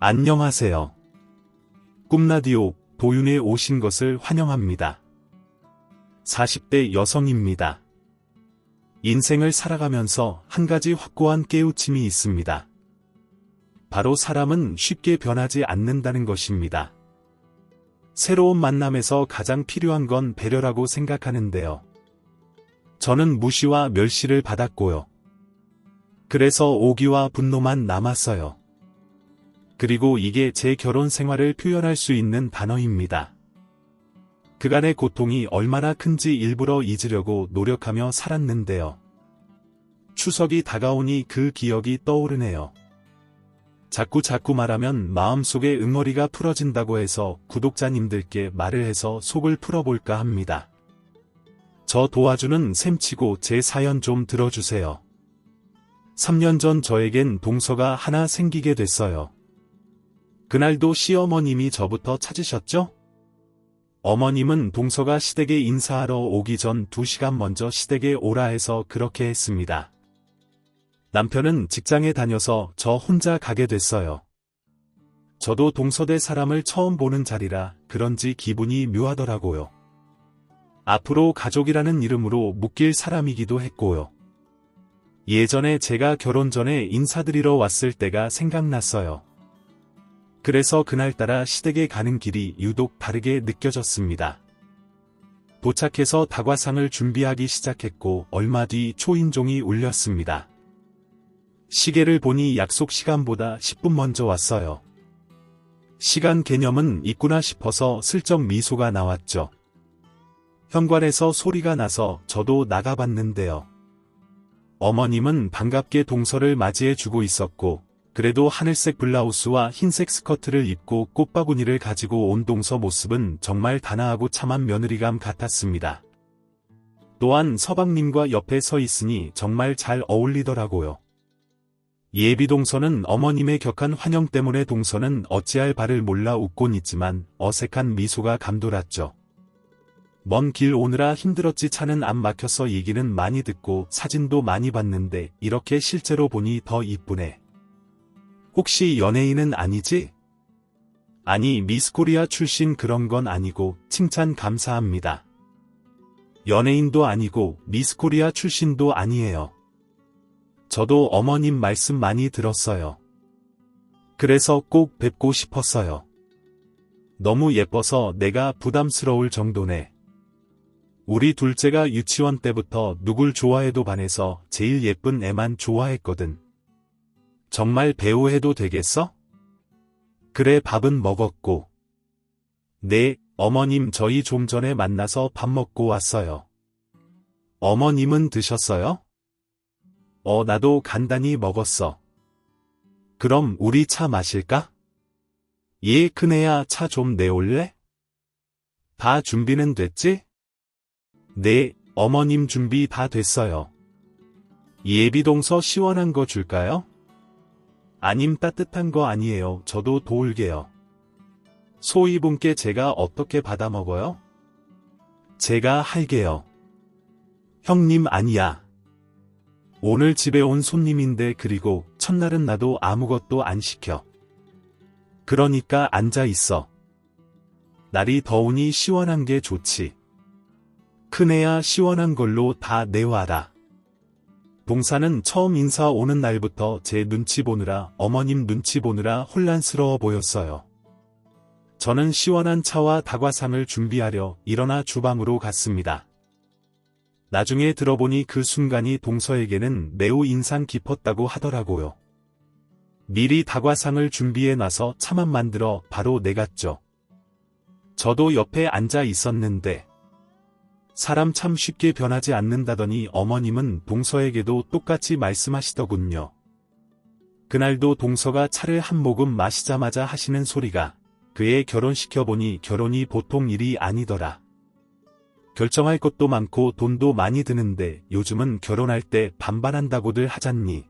안녕하세요. 꿈라디오 도윤에 오신 것을 환영합니다. 40대 여성입니다. 인생을 살아가면서 한 가지 확고한 깨우침이 있습니다. 바로 사람은 쉽게 변하지 않는다는 것입니다. 새로운 만남에서 가장 필요한 건 배려라고 생각하는데요. 저는 무시와 멸시를 받았고요. 그래서 오기와 분노만 남았어요. 그리고 이게 제 결혼 생활을 표현할 수 있는 단어입니다. 그간의 고통이 얼마나 큰지 일부러 잊으려고 노력하며 살았는데요. 추석이 다가오니 그 기억이 떠오르네요. 자꾸 말하면 마음속에 응어리가 풀어진다고 해서 구독자님들께 말을 해서 속을 풀어볼까 합니다. 저 도와주는 셈치고 제 사연 좀 들어주세요. 3년 전 저에겐 동서가 하나 생기게 됐어요. 그날도 시어머님이 저부터 찾으셨죠? 어머님은 동서가 시댁에 인사하러 오기 전 2시간 먼저 시댁에 오라 해서 그렇게 했습니다. 남편은 직장에 다녀서 저 혼자 가게 됐어요. 저도 동서대 사람을 처음 보는 자리라 그런지 기분이 묘하더라고요. 앞으로 가족이라는 이름으로 묶일 사람이기도 했고요. 예전에 제가 결혼 전에 인사드리러 왔을 때가 생각났어요. 그래서 그날따라 시댁에 가는 길이 유독 다르게 느껴졌습니다. 도착해서 다과상을 준비하기 시작했고 얼마 뒤 초인종이 울렸습니다. 시계를 보니 약속 시간보다 10분 먼저 왔어요. 시간 개념은 있구나 싶어서 슬쩍 미소가 나왔죠. 현관에서 소리가 나서 저도 나가봤는데요. 어머님은 반갑게 동서를 맞이해주고 있었고 그래도 하늘색 블라우스와 흰색 스커트를 입고 꽃바구니를 가지고 온 동서 모습은 정말 단아하고 참한 며느리감 같았습니다. 또한 서방님과 옆에 서 있으니 정말 잘 어울리더라고요. 예비 동서는 어머님의 격한 환영 때문에 동서는 어찌할 바를 몰라 웃곤 있지만 어색한 미소가 감돌았죠. 먼 길 오느라 힘들었지 차는 안 막혀서 얘기는 많이 듣고 사진도 많이 봤는데 이렇게 실제로 보니 더 이쁘네. 혹시 연예인은 아니지? 아니 미스코리아 출신 그런 건 아니고 칭찬 감사합니다. 연예인도 아니고 미스코리아 출신도 아니에요. 저도 어머님 말씀 많이 들었어요. 그래서 꼭 뵙고 싶었어요. 너무 예뻐서 내가 부담스러울 정도네. 우리 둘째가 유치원 때부터 누굴 좋아해도 반해서 제일 예쁜 애만 좋아했거든. 정말 배우 해도 되겠어? 그래 밥은 먹었고. 네, 어머님 저희 좀 전에 만나서 밥 먹고 왔어요. 어머님은 드셨어요? 나도 간단히 먹었어. 그럼 우리 차 마실까? 예, 큰애야 차 좀 내올래? 다 준비는 됐지? 네, 어머님 준비 다 됐어요. 예비동서 시원한 거 줄까요? 아님 따뜻한 거 아니에요. 저도 도울게요. 소이분께 제가 어떻게 받아 먹어요? 제가 할게요. 형님 아니야. 오늘 집에 온 손님인데 그리고 첫날은 나도 아무것도 안 시켜. 그러니까 앉아 있어. 날이 더우니 시원한 게 좋지. 큰애야 시원한 걸로 다 내와라. 동사는 처음 인사 오는 날부터 제 눈치 보느라 어머님 눈치 보느라 혼란스러워 보였어요. 저는 시원한 차와 다과상을 준비하려 일어나 주방으로 갔습니다. 나중에 들어보니 그 순간이 동서에게는 매우 인상 깊었다고 하더라고요. 미리 다과상을 준비해놔서 차만 만들어 바로 내갔죠. 저도 옆에 앉아 있었는데 사람 참 쉽게 변하지 않는다더니 어머님은 동서에게도 똑같이 말씀하시더군요. 그날도 동서가 차를 한 모금 마시자마자 하시는 소리가 그애 결혼시켜보니 결혼이 보통 일이 아니더라. 결정할 것도 많고 돈도 많이 드는데 요즘은 결혼할 때 반반한다고들 하잖니.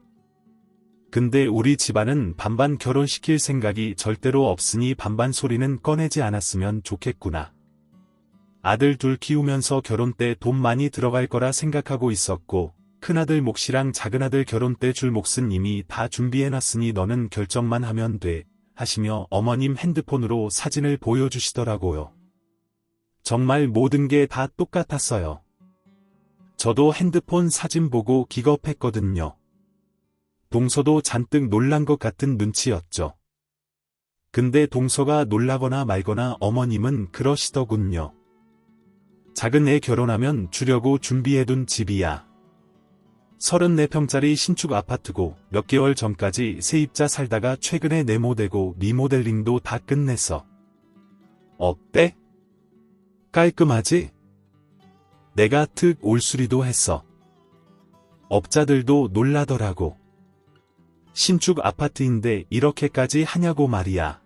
근데 우리 집안은 반반 결혼시킬 생각이 절대로 없으니 반반 소리는 꺼내지 않았으면 좋겠구나. 아들 둘 키우면서 결혼 때 돈 많이 들어갈 거라 생각하고 있었고 큰아들 몫이랑 작은아들 결혼 때 줄 몫은 이미 다 준비해놨으니 너는 결정만 하면 돼 하시며 어머님 핸드폰으로 사진을 보여주시더라고요. 정말 모든 게 다 똑같았어요. 저도 핸드폰 사진 보고 기겁했거든요. 동서도 잔뜩 놀란 것 같은 눈치였죠. 근데 동서가 놀라거나 말거나 어머님은 그러시더군요. 작은 애 결혼하면 주려고 준비해둔 집이야. 34평짜리 신축 아파트고 몇 개월 전까지 세입자 살다가 최근에 네모되고 리모델링도 다 끝냈어. 어때? 깔끔하지? 내가 특 올수리도 했어. 업자들도 놀라더라고. 신축 아파트인데 이렇게까지 하냐고 말이야.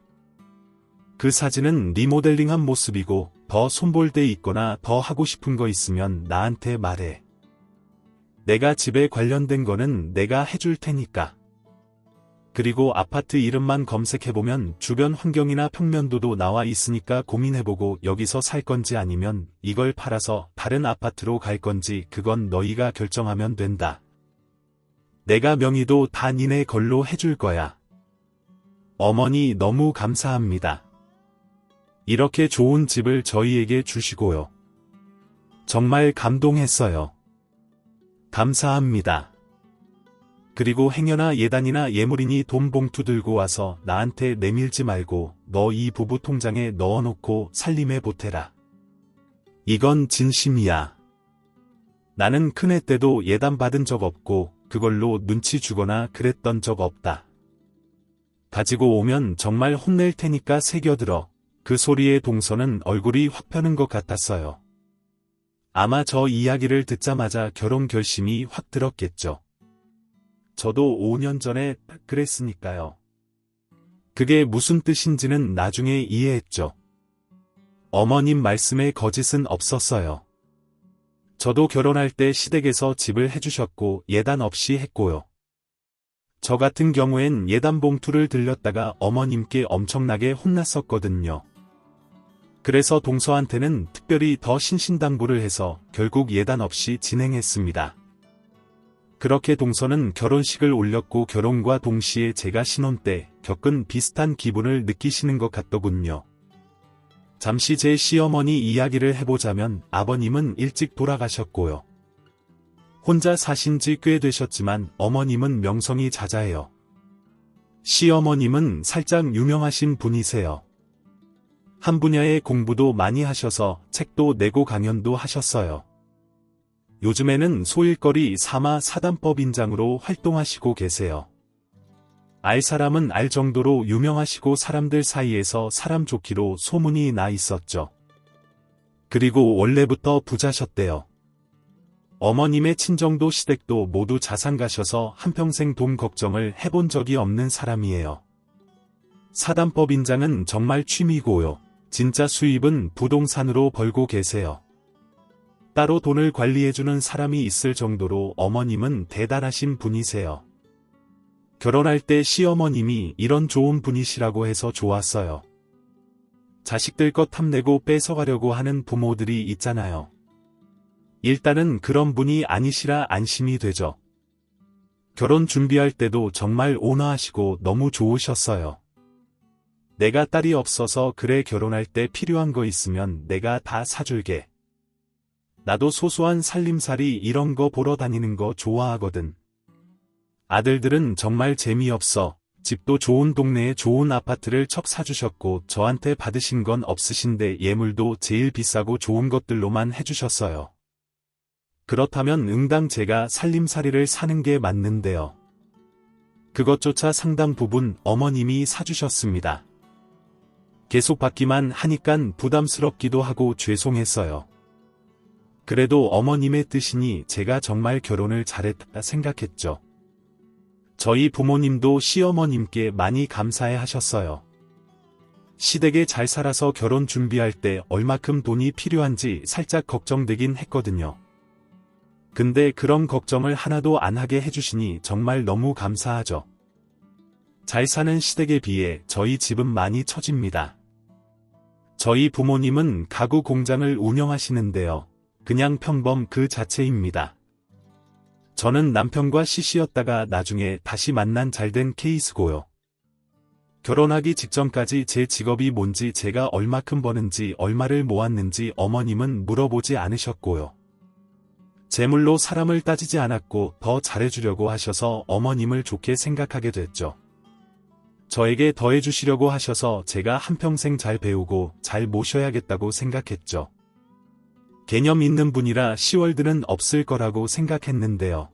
그 사진은 리모델링한 모습이고 더 손볼 데 있거나 더 하고 싶은 거 있으면 나한테 말해. 내가 집에 관련된 거는 내가 해줄 테니까. 그리고 아파트 이름만 검색해보면 주변 환경이나 평면도도 나와 있으니까 고민해보고 여기서 살 건지 아니면 이걸 팔아서 다른 아파트로 갈 건지 그건 너희가 결정하면 된다. 내가 명의도 다 니네 걸로 해줄 거야. 어머니 너무 감사합니다. 이렇게 좋은 집을 저희에게 주시고요. 정말 감동했어요. 감사합니다. 그리고 행여나 예단이나 예물이니 돈 봉투 들고 와서 나한테 내밀지 말고 너 이 부부 통장에 넣어놓고 살림에 보태라. 이건 진심이야. 나는 큰애 때도 예단 받은 적 없고 그걸로 눈치 주거나 그랬던 적 없다. 가지고 오면 정말 혼낼 테니까 새겨들어. 그 소리에 동서는 얼굴이 확 펴는 것 같았어요. 아마 저 이야기를 듣자마자 결혼 결심이 확 들었겠죠. 저도 5년 전에 딱 그랬으니까요. 그게 무슨 뜻인지는 나중에 이해했죠. 어머님 말씀에 거짓은 없었어요. 저도 결혼할 때 시댁에서 집을 해주셨고 예단 없이 했고요. 저 같은 경우엔 예단 봉투를 들렸다가 어머님께 엄청나게 혼났었거든요. 그래서 동서한테는 특별히 더 신신당부를 해서 결국 예단 없이 진행했습니다. 그렇게 동서는 결혼식을 올렸고 결혼과 동시에 제가 신혼 때 겪은 비슷한 기분을 느끼시는 것 같더군요. 잠시 제 시어머니 이야기를 해보자면 아버님은 일찍 돌아가셨고요. 혼자 사신 지 꽤 되셨지만 어머님은 명성이 자자해요. 시어머님은 살짝 유명하신 분이세요. 한 분야의 공부도 많이 하셔서 책도 내고 강연도 하셨어요. 요즘에는 소일거리 사마 사단법인장으로 활동하시고 계세요. 알 사람은 알 정도로 유명하시고 사람들 사이에서 사람 좋기로 소문이 나 있었죠. 그리고 원래부터 부자셨대요. 어머님의 친정도 시댁도 모두 자산 가셔서 한평생 돈 걱정을 해본 적이 없는 사람이에요. 사단법인장은 정말 취미고요. 진짜 수입은 부동산으로 벌고 계세요. 따로 돈을 관리해주는 사람이 있을 정도로 어머님은 대단하신 분이세요. 결혼할 때 시어머님이 이런 좋은 분이시라고 해서 좋았어요. 자식들 것 탐내고 뺏어가려고 하는 부모들이 있잖아요. 일단은 그런 분이 아니시라 안심이 되죠. 결혼 준비할 때도 정말 온화하시고 너무 좋으셨어요. 내가 딸이 없어서 그래 결혼할 때 필요한 거 있으면 내가 다 사줄게. 나도 소소한 살림살이 이런 거 보러 다니는 거 좋아하거든. 아들들은 정말 재미없어. 집도 좋은 동네에 좋은 아파트를 척 사주셨고 저한테 받으신 건 없으신데 예물도 제일 비싸고 좋은 것들로만 해주셨어요. 그렇다면 응당 제가 살림살이를 사는 게 맞는데요. 그것조차 상당 부분 어머님이 사주셨습니다. 계속 받기만 하니깐 부담스럽기도 하고 죄송했어요. 그래도 어머님의 뜻이니 제가 정말 결혼을 잘했다 생각했죠. 저희 부모님도 시어머님께 많이 감사해 하셨어요. 시댁에 잘 살아서 결혼 준비할 때 얼마큼 돈이 필요한지 살짝 걱정되긴 했거든요. 근데 그런 걱정을 하나도 안 하게 해주시니 정말 너무 감사하죠. 잘 사는 시댁에 비해 저희 집은 많이 처집니다. 저희 부모님은 가구 공장을 운영하시는데요. 그냥 평범 그 자체입니다. 저는 남편과 시시였다가 나중에 다시 만난 잘된 케이스고요. 결혼하기 직전까지 제 직업이 뭔지 제가 얼마큼 버는지 얼마를 모았는지 어머님은 물어보지 않으셨고요. 재물로 사람을 따지지 않았고 더 잘해주려고 하셔서 어머님을 좋게 생각하게 됐죠. 저에게 더해주시려고 하셔서 제가 한평생 잘 배우고 잘 모셔야겠다고 생각했죠. 개념 있는 분이라 시월드는 없을 거라고 생각했는데요.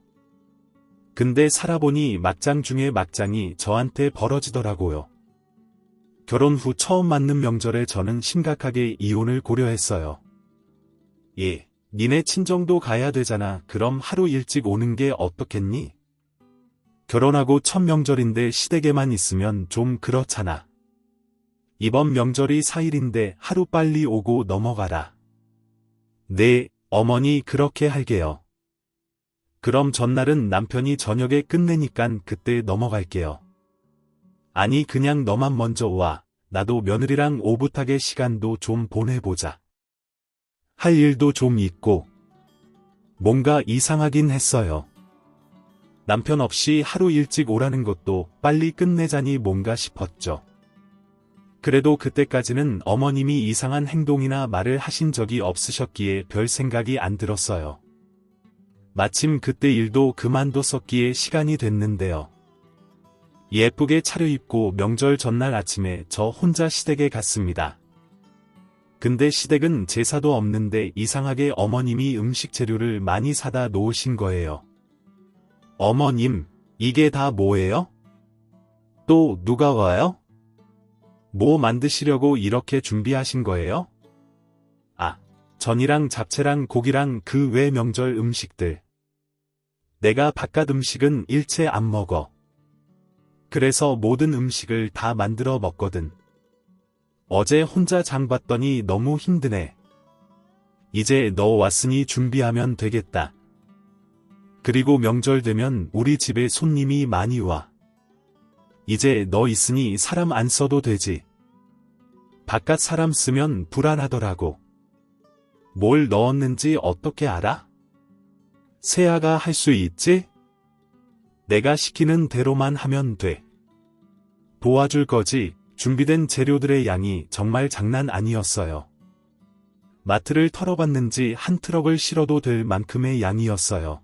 근데 살아보니 막장 중에 막장이 저한테 벌어지더라고요. 결혼 후 처음 맞는 명절에 저는 심각하게 이혼을 고려했어요. 예, 니네 친정도 가야 되잖아. 그럼 하루 일찍 오는 게 어떻겠니? 결혼하고 첫 명절인데 시댁에만 있으면 좀 그렇잖아. 이번 명절이 4일인데 하루 빨리 오고 넘어가라. 네, 어머니 그렇게 할게요. 그럼 전날은 남편이 저녁에 끝내니깐 그때 넘어갈게요. 아니 그냥 너만 먼저 와. 나도 며느리랑 오붓하게 시간도 좀 보내보자. 할 일도 좀 있고. 뭔가 이상하긴 했어요. 남편 없이 하루 일찍 오라는 것도 빨리 끝내자니 뭔가 싶었죠. 그래도 그때까지는 어머님이 이상한 행동이나 말을 하신 적이 없으셨기에 별 생각이 안 들었어요. 마침 그때 일도 그만뒀었기에 시간이 됐는데요. 예쁘게 차려입고 명절 전날 아침에 저 혼자 시댁에 갔습니다. 근데 시댁은 제사도 없는데 이상하게 어머님이 음식 재료를 많이 사다 놓으신 거예요. 어머님, 이게 다 뭐예요? 또 누가 와요? 뭐 만드시려고 이렇게 준비하신 거예요? 아, 전이랑 잡채랑 고기랑 그 외 명절 음식들. 내가 바깥 음식은 일체 안 먹어. 그래서 모든 음식을 다 만들어 먹거든. 어제 혼자 장 봤더니 너무 힘드네. 이제 너 왔으니 준비하면 되겠다. 그리고 명절 되면 우리 집에 손님이 많이 와. 이제 너 있으니 사람 안 써도 되지. 바깥 사람 쓰면 불안하더라고. 뭘 넣었는지 어떻게 알아? 세아가 할 수 있지? 내가 시키는 대로만 하면 돼. 도와줄 거지. 준비된 재료들의 양이 정말 장난 아니었어요. 마트를 털어봤는지 한 트럭을 실어도 될 만큼의 양이었어요.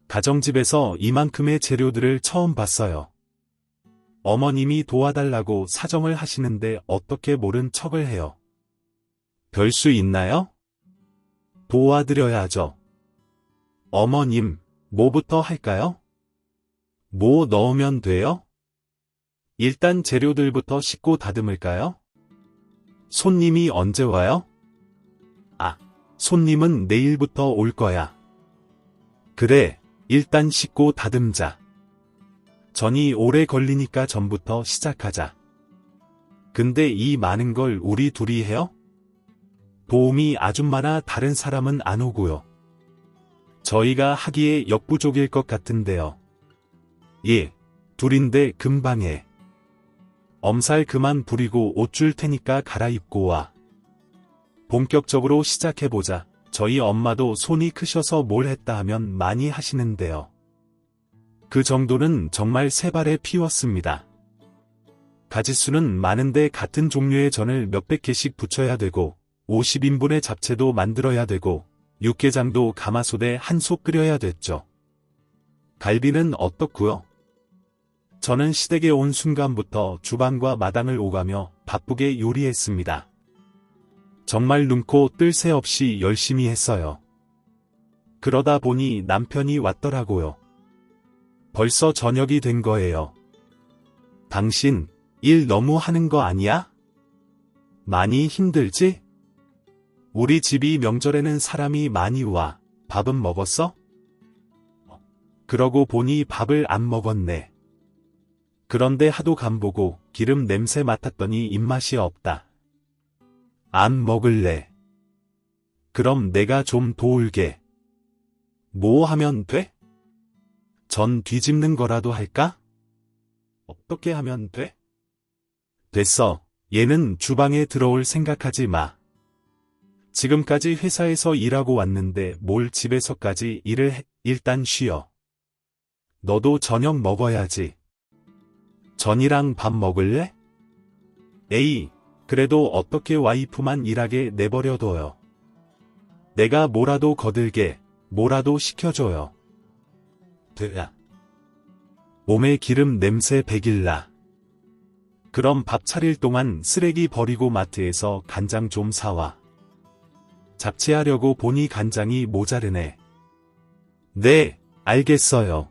가정집에서 이만큼의 재료들을 처음 봤어요. 어머님이 도와달라고 사정을 하시는데 어떻게 모른 척을 해요. 별 수 있나요? 도와드려야죠. 어머님, 뭐부터 할까요? 뭐 넣으면 돼요? 일단 재료들부터 씻고 다듬을까요? 손님이 언제 와요? 아, 손님은 내일부터 올 거야. 그래, 일단 씻고 다듬자. 전이 오래 걸리니까 전부터 시작하자. 근데 이 많은 걸 우리 둘이 해요? 도움이 아줌마나 다른 사람은 안 오고요. 저희가 하기에 역부족일 것 같은데요. 예, 둘인데 금방 해. 엄살 그만 부리고 옷 줄 테니까 갈아입고 와. 본격적으로 시작해보자. 저희 엄마도 손이 크셔서 뭘 했다 하면 많이 하시는데요. 그 정도는 정말 세 발에 피웠습니다. 가짓수는 많은데 같은 종류의 전을 몇백 개씩 부쳐야 되고 50인분의 잡채도 만들어야 되고 육개장도 가마솥에 한 솥 끓여야 됐죠. 갈비는 어떻고요? 저는 시댁에 온 순간부터 주방과 마당을 오가며 바쁘게 요리했습니다. 정말 눈코 뜰 새 없이 열심히 했어요. 그러다 보니 남편이 왔더라고요. 벌써 저녁이 된 거예요. 당신, 일 너무 하는 거 아니야? 많이 힘들지? 우리 집이 명절에는 사람이 많이 와. 밥은 먹었어? 그러고 보니 밥을 안 먹었네. 그런데 하도 간보고 기름 냄새 맡았더니 입맛이 없다. 안 먹을래. 그럼 내가 좀 도울게. 뭐 하면 돼? 전 뒤집는 거라도 할까? 어떻게 하면 돼? 됐어. 얘는 주방에 들어올 생각하지 마. 지금까지 회사에서 일하고 왔는데 뭘 집에서까지 일을 해. 일단 쉬어. 너도 저녁 먹어야지. 전이랑 밥 먹을래? 에이, 그래도 어떻게 와이프만 일하게 내버려둬요. 내가 뭐라도 거들게, 뭐라도 시켜줘요. 돼야. 몸에 기름 냄새 배길라. 그럼 밥 차릴 동안 쓰레기 버리고 마트에서 간장 좀 사와. 잡채하려고 보니 간장이 모자르네. 네, 알겠어요.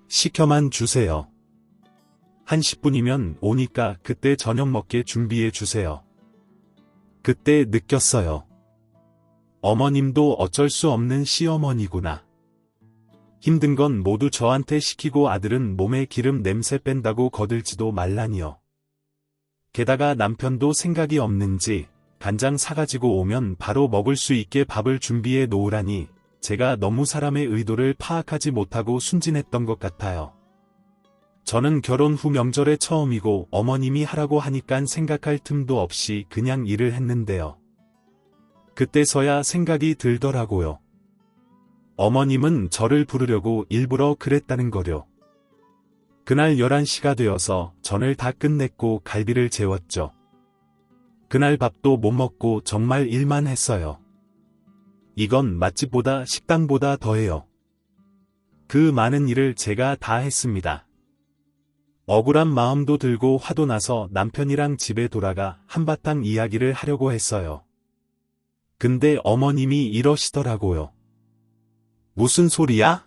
시켜만 주세요. 한 10분이면 오니까 그때 저녁 먹게 준비해 주세요. 그때 느꼈어요. 어머님도 어쩔 수 없는 시어머니구나. 힘든 건 모두 저한테 시키고 아들은 몸에 기름 냄새 뺀다고 거들지도 말라니요. 게다가 남편도 생각이 없는지 간장 사가지고 오면 바로 먹을 수 있게 밥을 준비해 놓으라니 제가 너무 사람의 의도를 파악하지 못하고 순진했던 것 같아요. 저는 결혼 후 명절에 처음이고 어머님이 하라고 하니깐 생각할 틈도 없이 그냥 일을 했는데요. 그때서야 생각이 들더라고요. 어머님은 저를 부르려고 일부러 그랬다는 거려. 그날 11시가 되어서 전을 다 끝냈고 갈비를 재웠죠. 그날 밥도 못 먹고 정말 일만 했어요. 이건 맛집보다 식당보다 더해요. 그 많은 일을 제가 다 했습니다. 억울한 마음도 들고 화도 나서 남편이랑 집에 돌아가 한바탕 이야기를 하려고 했어요. 근데 어머님이 이러시더라고요. 무슨 소리야?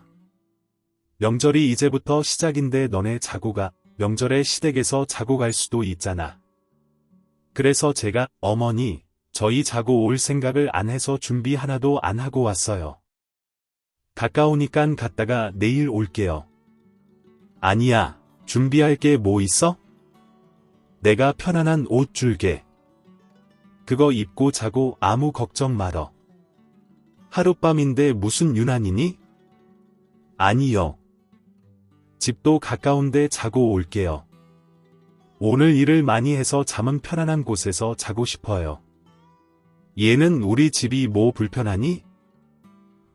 명절이 이제부터 시작인데 너네 자고 가. 명절에 시댁에서 자고 갈 수도 있잖아. 그래서 제가 어머니, 저희 자고 올 생각을 안 해서 준비 하나도 안 하고 왔어요. 가까우니깐 갔다가 내일 올게요. 아니야, 준비할 게 뭐 있어? 내가 편안한 옷 줄게. 그거 입고 자고 아무 걱정 말어. 하룻밤인데 무슨 유난이니? 아니요. 집도 가까운데 자고 올게요. 오늘 일을 많이 해서 잠은 편안한 곳에서 자고 싶어요. 얘는 우리 집이 뭐 불편하니?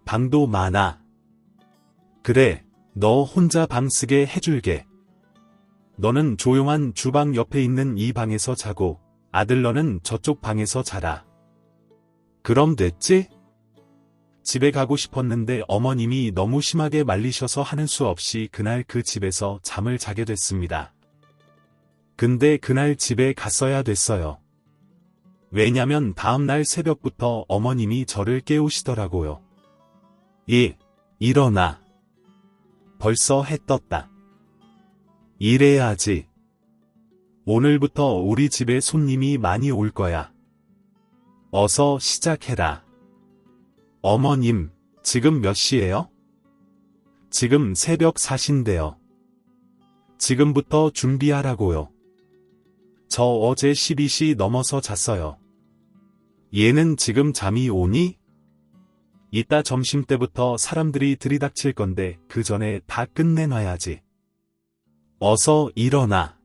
방도 많아. 그래, 너 혼자 방 쓰게 해줄게. 너는 조용한 주방 옆에 있는 이 방에서 자고 아들 너는 저쪽 방에서 자라. 그럼 됐지? 집에 가고 싶었는데 어머님이 너무 심하게 말리셔서 하는 수 없이 그날 그 집에서 잠을 자게 됐습니다. 근데 그날 집에 갔어야 됐어요. 왜냐면 다음날 새벽부터 어머님이 저를 깨우시더라고요. 일어나. 벌써 해 떴다. 일해야지. 오늘부터 우리 집에 손님이 많이 올 거야. 어서 시작해라. 어머님, 지금 몇 시예요? 지금 새벽 4시인데요. 지금부터 준비하라고요. 저 어제 12시 넘어서 잤어요. 얘는 지금 잠이 오니? 이따 점심때부터 사람들이 들이닥칠 건데 그 전에 다 끝내놔야지. 어서 일어나.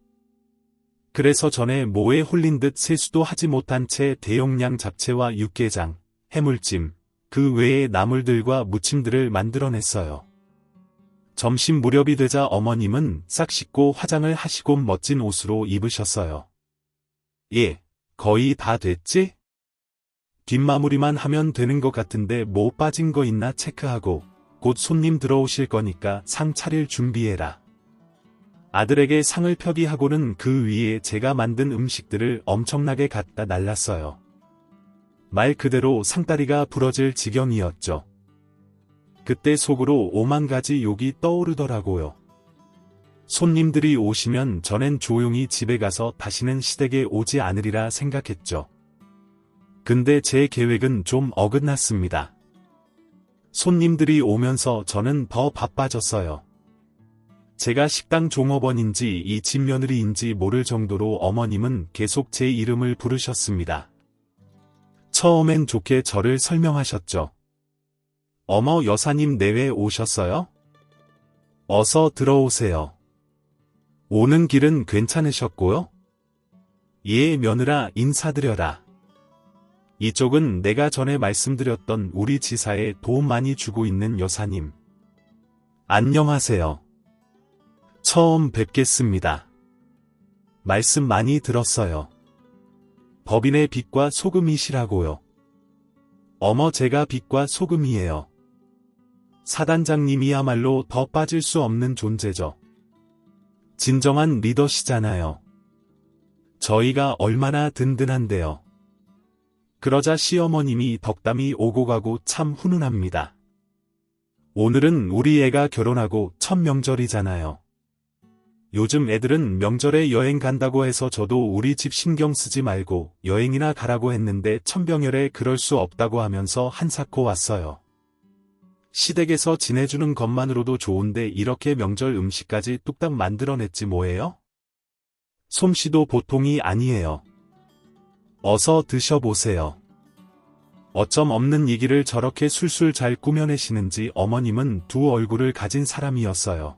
그래서 전에 뭐에 홀린 듯 세수도 하지 못한 채 대용량 잡채와 육개장, 해물찜, 그 외의 나물들과 무침들을 만들어냈어요. 점심 무렵이 되자 어머님은 싹 씻고 화장을 하시고 멋진 옷으로 입으셨어요. 거의 다 됐지? 뒷마무리만 하면 되는 것 같은데 뭐 빠진 거 있나 체크하고 곧 손님 들어오실 거니까 상 차릴 준비해라. 아들에게 상을 펴기하고는 그 위에 제가 만든 음식들을 엄청나게 갖다 날랐어요. 말 그대로 상다리가 부러질 지경이었죠. 그때 속으로 5만 가지 욕이 떠오르더라고요. 손님들이 오시면 전엔 조용히 집에 가서 다시는 시댁에 오지 않으리라 생각했죠. 근데 제 계획은 좀 어긋났습니다. 손님들이 오면서 저는 더 바빠졌어요. 제가 식당 종업원인지 이 집 며느리인지 모를 정도로 어머님은 계속 제 이름을 부르셨습니다. 처음엔 좋게 저를 설명하셨죠. 어머 여사님 내외 오셨어요? 어서 들어오세요. 오는 길은 괜찮으셨고요? 예 며느라 인사드려라. 이쪽은 내가 전에 말씀드렸던 우리 지사에 도움 많이 주고 있는 여사님. 안녕하세요. 처음 뵙겠습니다. 말씀 많이 들었어요. 법인의 빛과 소금이시라고요. 어머, 제가 빛과 소금이에요. 사단장님이야말로 더 빠질 수 없는 존재죠. 진정한 리더시잖아요. 저희가 얼마나 든든한데요. 그러자 시어머님이 덕담이 오고 가고 참 훈훈합니다. 오늘은 우리 애가 결혼하고 첫 명절이잖아요. 요즘 애들은 명절에 여행 간다고 해서 저도 우리 집 신경 쓰지 말고 여행이나 가라고 했는데 천병열에 그럴 수 없다고 하면서 한사코 왔어요. 시댁에서 지내주는 것만으로도 좋은데 이렇게 명절 음식까지 뚝딱 만들어냈지 뭐예요? 솜씨도 보통이 아니에요. 어서 드셔보세요. 어쩜 없는 얘기를 저렇게 술술 잘 꾸며내시는지. 어머님은 두 얼굴을 가진 사람이었어요.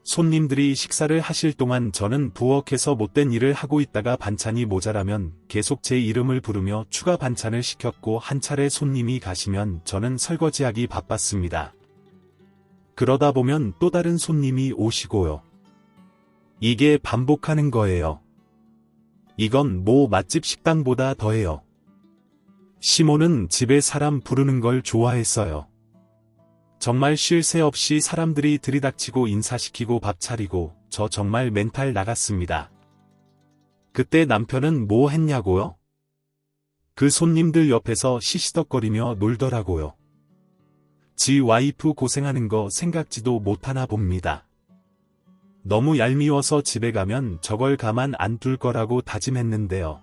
손님들이 식사를 하실 동안 저는 부엌에서 못된 일을 하고 있다가 반찬이 모자라면 계속 제 이름을 부르며 추가 반찬을 시켰고, 한 차례 손님이 가시면 저는 설거지하기 바빴습니다. 그러다 보면 또 다른 손님이 오시고요. 이게 반복하는 거예요. 이건 뭐 맛집 식당보다 더해요. 시모는 집에 사람 부르는 걸 좋아했어요. 정말 쉴 새 없이 사람들이 들이닥치고 인사시키고 밥 차리고 저 정말 멘탈 나갔습니다. 그때 남편은 뭐 했냐고요? 그 손님들 옆에서 시시덕거리며 놀더라고요. 지 와이프 고생하는 거 생각지도 못하나 봅니다. 너무 얄미워서 집에 가면 저걸 가만 안 둘 거라고 다짐했는데요.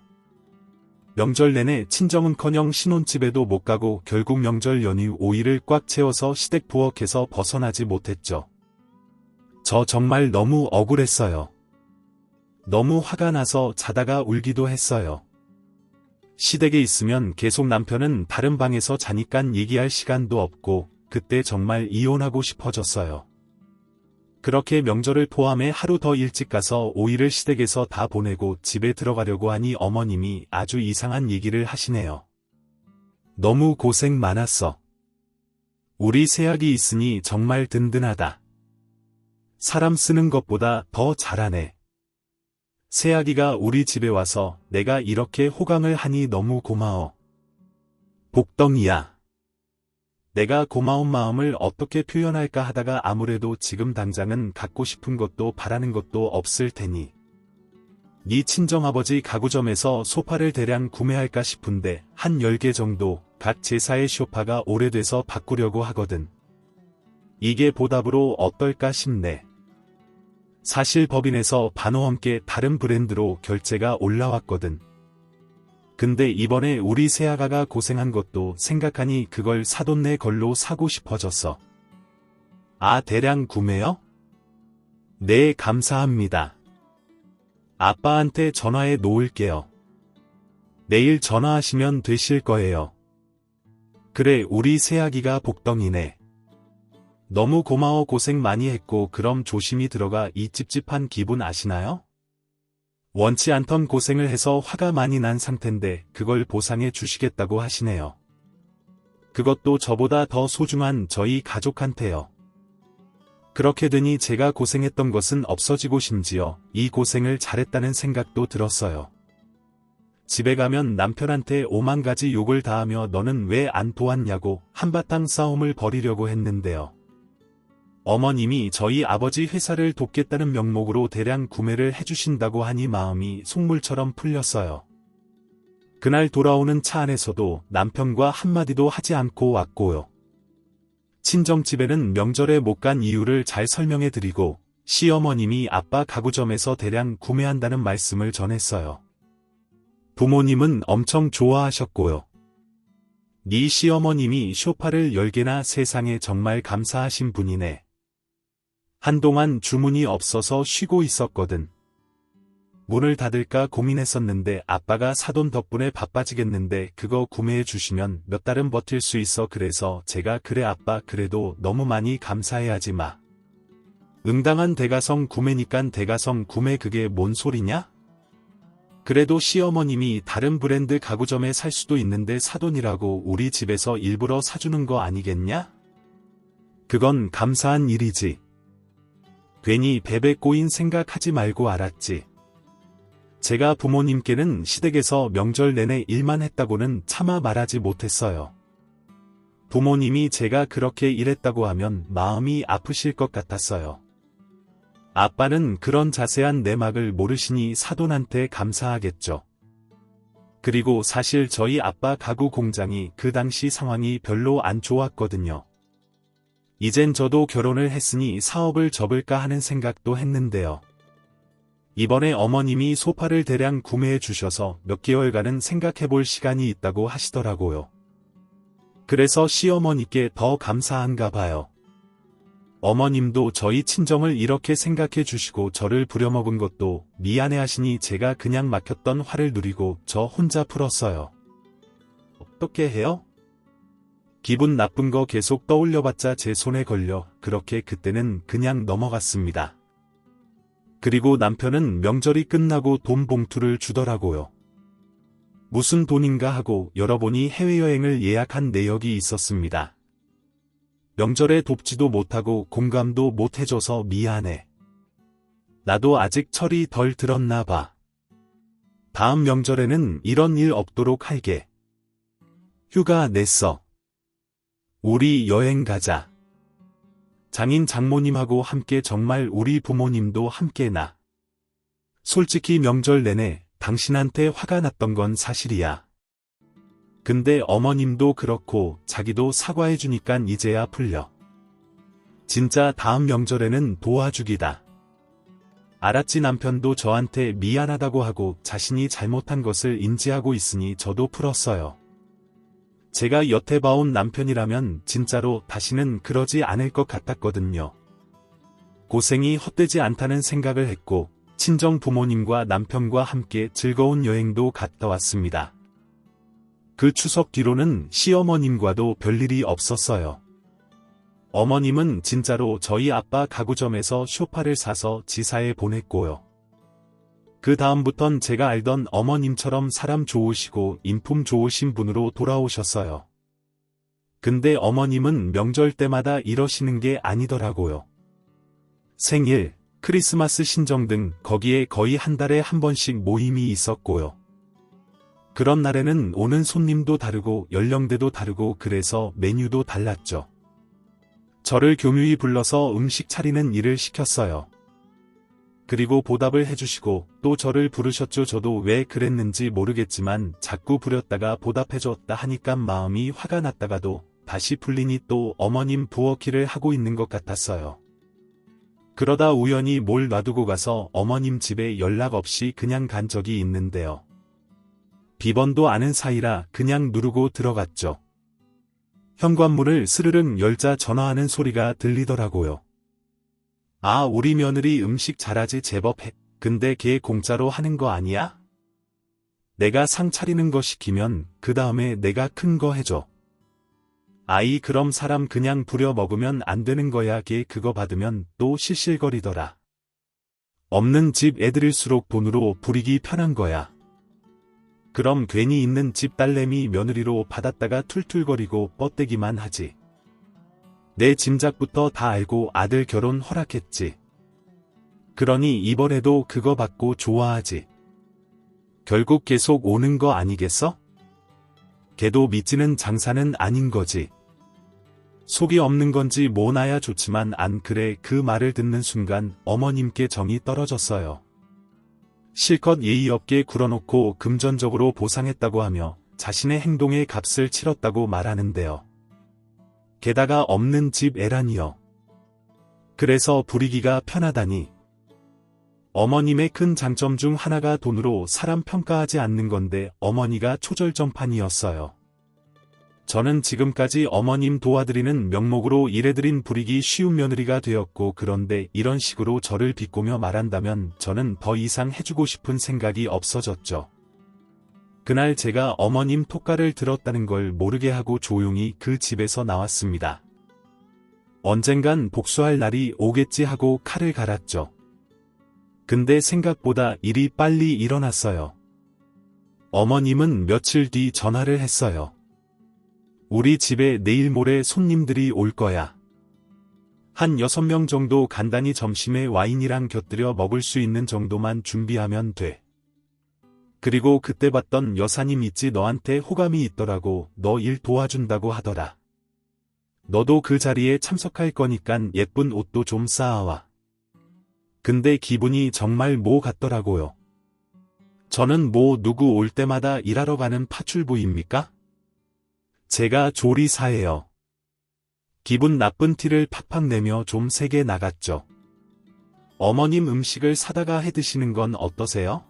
명절 내내 친정은커녕 신혼집에도 못 가고 결국 명절 연휴 5일을 꽉 채워서 시댁 부엌에서 벗어나지 못했죠. 저 정말 너무 억울했어요. 너무 화가 나서 자다가 울기도 했어요. 시댁에 있으면 계속 남편은 다른 방에서 자니깐 얘기할 시간도 없고 그때 정말 이혼하고 싶어졌어요. 그렇게 명절을 포함해 하루 더 일찍 가서 5일을 시댁에서 다 보내고 집에 들어가려고 하니 어머님이 아주 이상한 얘기를 하시네요. 너무 고생 많았어. 우리 새아기 있으니 정말 든든하다. 사람 쓰는 것보다 더 잘하네. 새아기가 우리 집에 와서 내가 이렇게 호강을 하니 너무 고마워. 복덩이야. 내가 고마운 마음을 어떻게 표현할까 하다가 아무래도 지금 당장은 갖고 싶은 것도 바라는 것도 없을 테니 네 친정아버지 가구점에서 소파를 대량 구매할까 싶은데 한 10개 정도 각 제사의 소파가 오래돼서 바꾸려고 하거든. 이게 보답으로 어떨까 싶네. 사실 법인에서 반호함께 다른 브랜드로 결제가 올라왔거든. 근데 이번에 우리 새아가가 고생한 것도 생각하니 그걸 사돈 내 걸로 사고 싶어졌어. 아, 대량 구매요? 네, 감사합니다. 아빠한테 전화해 놓을게요. 내일 전화하시면 되실 거예요. 그래, 우리 새아기가 복덩이네. 너무 고마워. 고생 많이 했고 그럼 조심히 들어가. 이 찝찝한 기분 아시나요? 원치 않던 고생을 해서 화가 많이 난 상태인데 그걸 보상해 주시겠다고 하시네요. 그것도 저보다 더 소중한 저희 가족한테요. 그렇게 되니 제가 고생했던 것은 없어지고 심지어 이 고생을 잘했다는 생각도 들었어요. 집에 가면 남편한테 5만 가지 욕을 다하며 너는 왜 안 도왔냐고 한바탕 싸움을 벌이려고 했는데요. 어머님이 저희 아버지 회사를 돕겠다는 명목으로 대량 구매를 해주신다고 하니 마음이 속물처럼 풀렸어요. 그날 돌아오는 차 안에서도 남편과 한마디도 하지 않고 왔고요. 친정집에는 명절에 못 간 이유를 잘 설명해 드리고 시어머님이 아빠 가구점에서 대량 구매한다는 말씀을 전했어요. 부모님은 엄청 좋아하셨고요. 네 시어머님이 소파를 10개나 세상에 정말 감사하신 분이네. 한동안 주문이 없어서 쉬고 있었거든. 문을 닫을까 고민했었는데 아빠가 사돈 덕분에 바빠지겠는데 그거 구매해 주시면 몇 달은 버틸 수 있어. 그래서 제가 그래 아빠 그래도 너무 많이 감사해하지 마. 응당한 대가성 구매니깐 대가성 구매 그게 뭔 소리냐? 그래도 시어머님이 다른 브랜드 가구점에 살 수도 있는데 사돈이라고 우리 집에서 일부러 사주는 거 아니겠냐? 그건 감사한 일이지. 괜히 베베 꼬인 생각하지 말고 알았지. 제가 부모님께는 시댁에서 명절 내내 일만 했다고는 차마 말하지 못했어요. 부모님이 제가 그렇게 일했다고 하면 마음이 아프실 것 같았어요. 아빠는 그런 자세한 내막을 모르시니 사돈한테 감사하겠죠. 그리고 사실 저희 아빠 가구 공장이 그 당시 상황이 별로 안 좋았거든요. 이젠 저도 결혼을 했으니 사업을 접을까 하는 생각도 했는데요. 이번에 어머님이 소파를 대량 구매해 주셔서 몇 개월간은 생각해볼 시간이 있다고 하시더라고요. 그래서 시어머니께 더 감사한가 봐요. 어머님도 저희 친정을 이렇게 생각해 주시고 저를 부려먹은 것도 미안해하시니 제가 그냥 막혔던 화를 누리고 저 혼자 풀었어요. 어떻게 해요? 기분 나쁜 거 계속 떠올려봤자 제 손에 걸려 그렇게 그때는 그냥 넘어갔습니다. 그리고 남편은 명절이 끝나고 돈 봉투를 주더라고요. 무슨 돈인가 하고 열어보니 해외여행을 예약한 내역이 있었습니다. 명절에 돕지도 못하고 공감도 못해줘서 미안해. 나도 아직 철이 덜 들었나 봐. 다음 명절에는 이런 일 없도록 할게. 휴가 냈어. 우리 여행 가자. 장인 장모님하고 함께 정말 우리 부모님도 함께 나. 솔직히 명절 내내 당신한테 화가 났던 건 사실이야. 근데 어머님도 그렇고 자기도 사과해주니깐 이제야 풀려. 진짜 다음 명절에는 도와주기다. 알았지. 남편도 저한테 미안하다고 하고 자신이 잘못한 것을 인지하고 있으니 저도 풀었어요. 제가 여태 봐온 남편이라면 진짜로 다시는 그러지 않을 것 같았거든요. 고생이 헛되지 않다는 생각을 했고 친정 부모님과 남편과 함께 즐거운 여행도 갔다 왔습니다. 그 추석 뒤로는 시어머님과도 별일이 없었어요. 어머님은 진짜로 저희 아빠 가구점에서 소파를 사서 지사에 보냈고요. 그 다음부턴 제가 알던 어머님처럼 사람 좋으시고 인품 좋으신 분으로 돌아오셨어요. 근데 어머님은 명절 때마다 이러시는 게 아니더라고요. 생일, 크리스마스 신정 등 거기에 거의 한 달에 한 번씩 모임이 있었고요. 그런 날에는 오는 손님도 다르고 연령대도 다르고 그래서 메뉴도 달랐죠. 저를 교묘히 불러서 음식 차리는 일을 시켰어요. 그리고 보답을 해주시고 또 저를 부르셨죠. 저도 왜 그랬는지 모르겠지만 자꾸 부렸다가 보답해줬다 하니까 마음이 화가 났다가도 다시 풀리니 또 어머님 부엌일을 하고 있는 것 같았어요. 그러다 우연히 뭘 놔두고 가서 어머님 집에 연락 없이 그냥 간 적이 있는데요. 비번도 아는 사이라 그냥 누르고 들어갔죠. 현관문을 스르륵 열자 전화하는 소리가 들리더라고요. 아, 우리 며느리 음식 잘하지 제법 해. 근데 걔 공짜로 하는 거 아니야? 내가 상 차리는 거 시키면 그 다음에 내가 큰 거 해줘. 아이, 그럼 사람 그냥 부려 먹으면 안 되는 거야. 걔 그거 받으면 또 실실거리더라. 없는 집 애들일수록 돈으로 부리기 편한 거야. 그럼 괜히 있는 집 딸내미 며느리로 받았다가 툴툴거리고 뻗대기만 하지. 내 짐작부터 다 알고 아들 결혼 허락했지. 그러니 이번에도 그거 받고 좋아하지. 결국 계속 오는 거 아니겠어? 걔도 믿지는 장사는 아닌 거지. 속이 없는 건지 뭐나야 좋지만 안 그래. 그 말을 듣는 순간 어머님께 정이 떨어졌어요. 실컷 예의 없게 굴어놓고 금전적으로 보상했다고 하며 자신의 행동의 값을 치렀다고 말하는데요. 게다가 없는 집 애라니요. 그래서 부리기가 편하다니. 어머님의 큰 장점 중 하나가 돈으로 사람 평가하지 않는 건데 어머니가 초절정판이었어요. 저는 지금까지 어머님 도와드리는 명목으로 일해드린 부리기 쉬운 며느리가 되었고 그런데 이런 식으로 저를 비꼬며 말한다면 저는 더 이상 해주고 싶은 생각이 없어졌죠. 그날 제가 어머님 톡가를 들었다는 걸 모르게 하고 조용히 그 집에서 나왔습니다. 언젠간 복수할 날이 오겠지 하고 칼을 갈았죠. 근데 생각보다 일이 빨리 일어났어요. 어머님은 며칠 뒤 전화를 했어요. 우리 집에 내일 모레 손님들이 올 거야. 한 6명 정도 간단히 점심에 와인이랑 곁들여 먹을 수 있는 정도만 준비하면 돼. 그리고 그때 봤던 여사님 있지 너한테 호감이 있더라고. 너 일 도와준다고 하더라. 너도 그 자리에 참석할 거니깐 예쁜 옷도 좀 쌓아와. 근데 기분이 정말 뭐 같더라고요. 저는 뭐 누구 올 때마다 일하러 가는 파출부입니까? 제가 조리사예요. 기분 나쁜 티를 팍팍 내며 좀 세게 나갔죠. 어머님 음식을 사다가 해 드시는 건 어떠세요?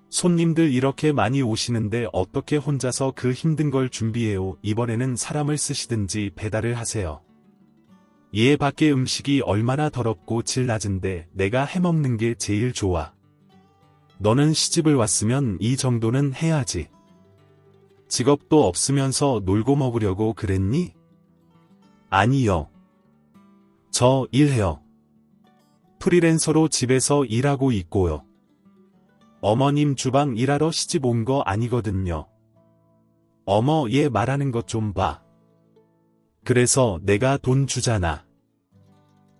손님들 이렇게 많이 오시는데 어떻게 혼자서 그 힘든 걸 준비해요? 이번에는 사람을 쓰시든지 배달을 하세요. 얘 밖에 음식이 얼마나 더럽고 질 낮은데 내가 해먹는 게 제일 좋아. 너는 시집을 왔으면 이 정도는 해야지. 직업도 없으면서 놀고 먹으려고 그랬니? 아니요. 저 일해요. 프리랜서로 집에서 일하고 있고요. 어머님 주방 일하러 시집 온 거 아니거든요. 어머 얘 말하는 것 좀 봐. 그래서 내가 돈 주잖아.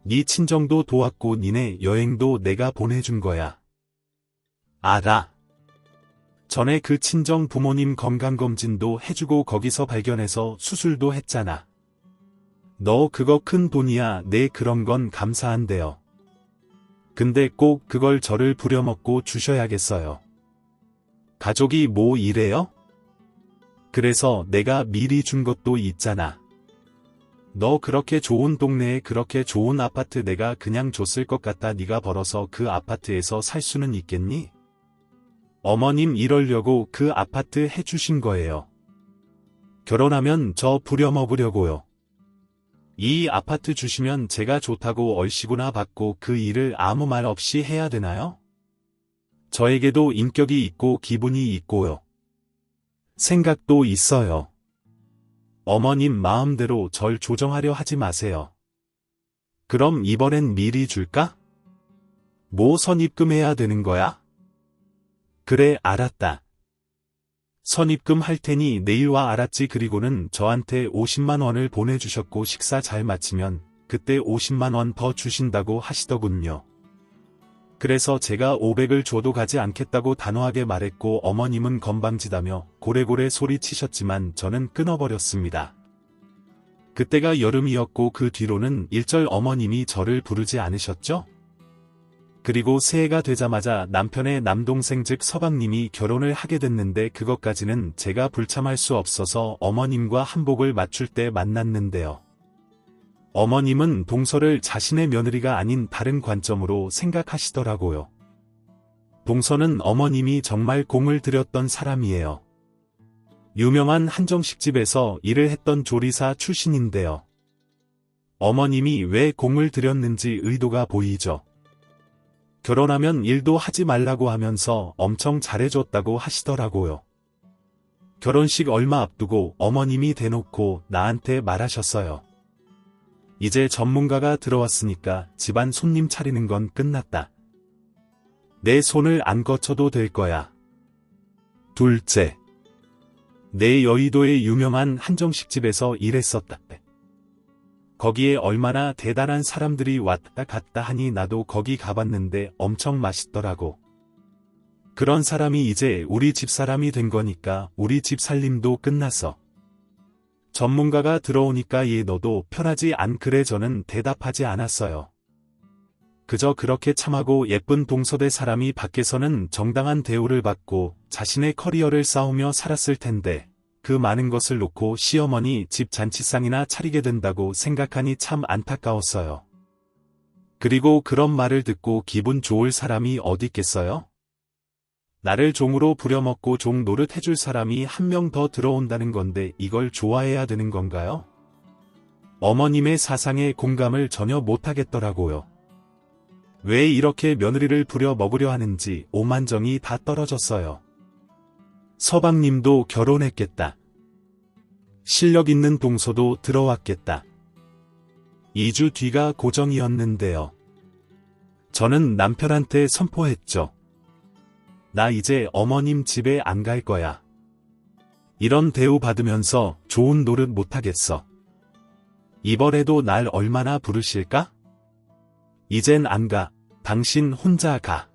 네 친정도 도왔고 니네 여행도 내가 보내준 거야. 알아. 전에 그 친정 부모님 건강검진도 해주고 거기서 발견해서 수술도 했잖아. 너 그거 큰 돈이야. 네 그런 건 감사한데요. 근데 꼭 그걸 저를 부려먹고 주셔야겠어요. 가족이 뭐 이래요? 그래서 내가 미리 준 것도 있잖아. 너 그렇게 좋은 동네에 그렇게 좋은 아파트 내가 그냥 줬을 것 같다. 네가 벌어서 그 아파트에서 살 수는 있겠니? 어머님 이러려고 그 아파트 해주신 거예요. 결혼하면 저 부려먹으려고요. 이 아파트 주시면 제가 좋다고 얼씨구나 받고 그 일을 아무 말 없이 해야 되나요? 저에게도 인격이 있고 기분이 있고요. 생각도 있어요. 어머님 마음대로 절 조정하려 하지 마세요. 그럼 이번엔 미리 줄까? 뭐 선입금해야 되는 거야? 그래 알았다. 선입금 할 테니 내일 와. 알았지? 그리고는 저한테 50만 원을 보내주셨고 식사 잘 마치면 그때 50만 원 더 주신다고 하시더군요. 그래서 제가 500을 줘도 가지 않겠다고 단호하게 말했고 어머님은 건방지다며 고래고래 소리치셨지만 저는 끊어버렸습니다. 그때가 여름이었고 그 뒤로는 일절 어머님이 저를 부르지 않으셨죠? 그리고 새해가 되자마자 남편의 남동생 즉 서방님이 결혼을 하게 됐는데 그것까지는 제가 불참할 수 없어서 어머님과 한복을 맞출 때 만났는데요. 어머님은 동서를 자신의 며느리가 아닌 다른 관점으로 생각하시더라고요. 동서는 어머님이 정말 공을 들였던 사람이에요. 유명한 한정식집에서 일을 했던 조리사 출신인데요. 어머님이 왜 공을 들였는지 의도가 보이죠. 결혼하면 일도 하지 말라고 하면서 엄청 잘해줬다고 하시더라고요. 결혼식 얼마 앞두고 어머님이 대놓고 나한테 말하셨어요. 이제 전문가가 들어왔으니까 집안 손님 차리는 건 끝났다. 내 손을 안 거쳐도 될 거야. 둘째, 내 여의도의 유명한 한정식집에서 일했었다. 거기에 얼마나 대단한 사람들이 왔다 갔다 하니 나도 거기 가봤는데 엄청 맛있더라고. 그런 사람이 이제 우리 집 사람이 된 거니까 우리 집 살림도 끝났어. 전문가가 들어오니까 얘 너도 편하지 안? 그래 저는 대답하지 않았어요. 그저 그렇게 참하고 예쁜 동서대 사람이 밖에서는 정당한 대우를 받고 자신의 커리어를 쌓으며 살았을 텐데 그 많은 것을 놓고 시어머니 집 잔치상이나 차리게 된다고 생각하니 참 안타까웠어요. 그리고 그런 말을 듣고 기분 좋을 사람이 어디 있겠어요? 나를 종으로 부려먹고 종 노릇 해줄 사람이 한 명 더 들어온다는 건데 이걸 좋아해야 되는 건가요? 어머님의 사상에 공감을 전혀 못하겠더라고요. 왜 이렇게 며느리를 부려먹으려 하는지 오만정이 다 떨어졌어요. 서방님도 결혼했겠다. 실력 있는 동서도 들어왔겠다. 2주 뒤가 고정이었는데요. 저는 남편한테 선포했죠. 나 이제 어머님 집에 안 갈 거야. 이런 대우 받으면서 좋은 노릇 못하겠어. 이번에도 날 얼마나 부르실까? 이젠 안 가. 당신 혼자 가.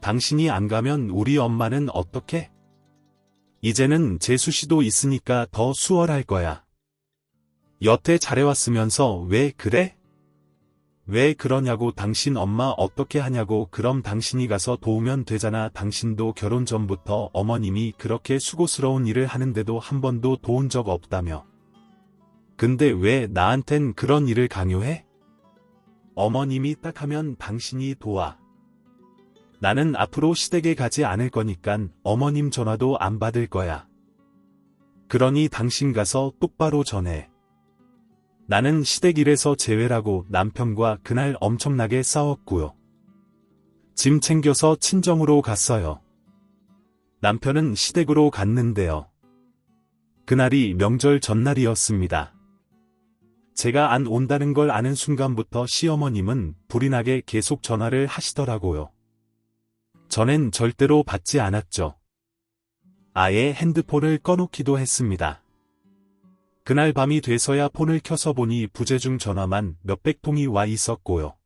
당신이 안 가면 우리 엄마는 어떡해? 이제는 재수 씨도 있으니까 더 수월할 거야. 여태 잘해왔으면서 왜 그래? 왜 그러냐고. 당신 엄마 어떻게 하냐고. 그럼 당신이 가서 도우면 되잖아. 당신도 결혼 전부터 어머님이 그렇게 수고스러운 일을 하는데도 한 번도 도운 적 없다며. 근데 왜 나한텐 그런 일을 강요해? 어머님이 딱 하면 당신이 도와. 나는 앞으로 시댁에 가지 않을 거니깐 어머님 전화도 안 받을 거야. 그러니 당신 가서 똑바로 전해. 나는 시댁 일에서 제외라고. 남편과 그날 엄청나게 싸웠고요. 짐 챙겨서 친정으로 갔어요. 남편은 시댁으로 갔는데요. 그날이 명절 전날이었습니다. 제가 안 온다는 걸 아는 순간부터 시어머님은 불이 나게 계속 전화를 하시더라고요. 전엔 절대로 받지 않았죠. 아예 핸드폰을 꺼놓기도 했습니다. 그날 밤이 돼서야 폰을 켜서 보니 부재중 전화만 몇백 통이 와 있었고요.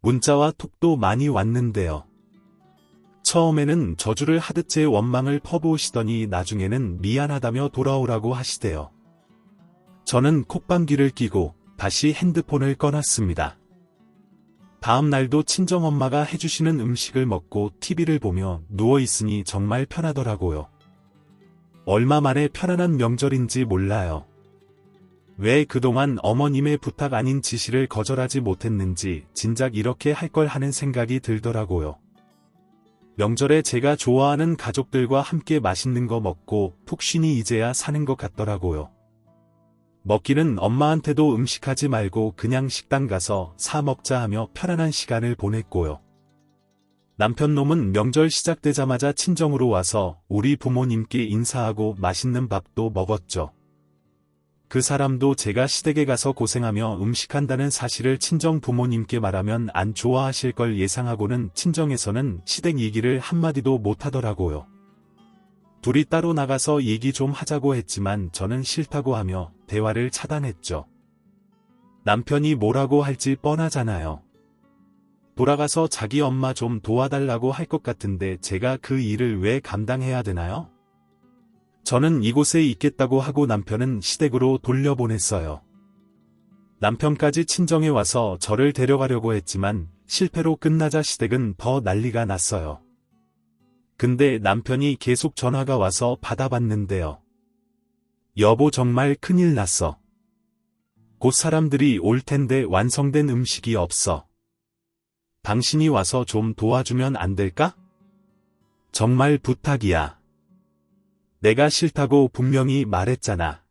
문자와 톡도 많이 왔는데요. 처음에는 저주를 하듯 제 원망을 퍼부으시더니 나중에는 미안하다며 돌아오라고 하시대요. 저는 콧방귀를 뀌고 다시 핸드폰을 꺼놨습니다. 다음 날도 친정엄마가 해주시는 음식을 먹고 TV를 보며 누워있으니 정말 편하더라고요. 얼마 만에 편안한 명절인지 몰라요. 왜 그동안 어머님의 부탁 아닌 지시를 거절하지 못했는지 진작 이렇게 할 걸 하는 생각이 들더라고요. 명절에 제가 좋아하는 가족들과 함께 맛있는 거 먹고 푹 쉬니 이제야 사는 것 같더라고요. 먹기는 엄마한테도 음식하지 말고 그냥 식당 가서 사 먹자 하며 편안한 시간을 보냈고요. 남편 놈은 명절 시작되자마자 친정으로 와서 우리 부모님께 인사하고 맛있는 밥도 먹었죠. 그 사람도 제가 시댁에 가서 고생하며 음식한다는 사실을 친정 부모님께 말하면 안 좋아하실 걸 예상하고는 친정에서는 시댁 얘기를 한마디도 못하더라고요. 둘이 따로 나가서 얘기 좀 하자고 했지만 저는 싫다고 하며 대화를 차단했죠. 남편이 뭐라고 할지 뻔하잖아요. 돌아가서 자기 엄마 좀 도와달라고 할 것 같은데 제가 그 일을 왜 감당해야 되나요? 저는 이곳에 있겠다고 하고 남편은 시댁으로 돌려보냈어요. 남편까지 친정에 와서 저를 데려가려고 했지만 실패로 끝나자 시댁은 더 난리가 났어요. 근데 남편이 계속 전화가 와서 받아봤는데요. 여보 정말 큰일 났어. 곧 사람들이 올 텐데 완성된 음식이 없어. 당신이 와서 좀 도와주면 안 될까? 정말 부탁이야. 내가 싫다고 분명히 말했잖아.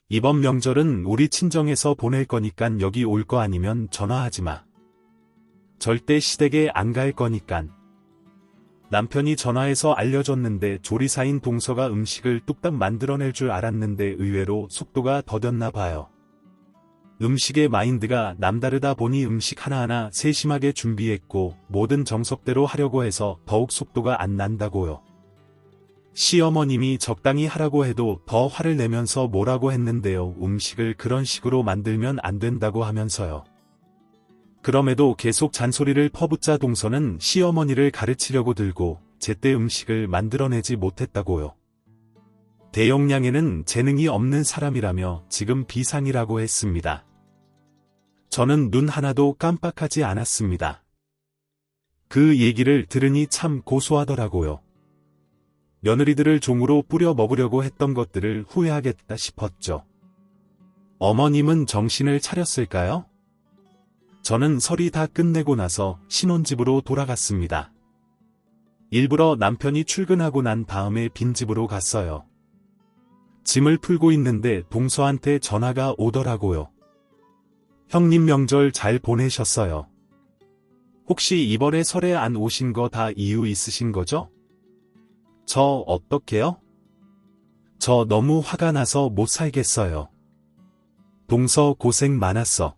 이번 명절은 우리 친정에서 보낼 거니깐 여기 올 거 아니면 전화하지 마. 절대 시댁에 안 갈 거니깐. 남편이 전화해서 알려줬는데 조리사인 동서가 음식을 뚝딱 만들어낼 줄 알았는데 의외로 속도가 더뎠나 봐요. 음식의 마인드가 남다르다 보니 음식 하나하나 세심하게 준비했고 모든 정석대로 하려고 해서 더욱 속도가 안 난다고요. 시어머님이 적당히 하라고 해도 더 화를 내면서 뭐라고 했는데요. 음식을 그런 식으로 만들면 안 된다고 하면서요. 그럼에도 계속 잔소리를 퍼붓자 동서는 시어머니를 가르치려고 들고 제때 음식을 만들어내지 못했다고요. 대용량에는 재능이 없는 사람이라며 지금 비상이라고 했습니다. 저는 눈 하나도 깜빡하지 않았습니다. 그 얘기를 들으니 참 고소하더라고요. 며느리들을 종으로 뿌려 먹으려고 했던 것들을 후회하겠다 싶었죠. 어머님은 정신을 차렸을까요? 저는 설이 다 끝내고 나서 신혼집으로 돌아갔습니다. 일부러 남편이 출근하고 난 다음에 빈집으로 갔어요. 짐을 풀고 있는데 동서한테 전화가 오더라고요. 형님 명절 잘 보내셨어요? 혹시 이번에 설에 안 오신 거 다 이유 있으신 거죠? 저 어떡해요? 저 너무 화가 나서 못 살겠어요. 동서 고생 많았어.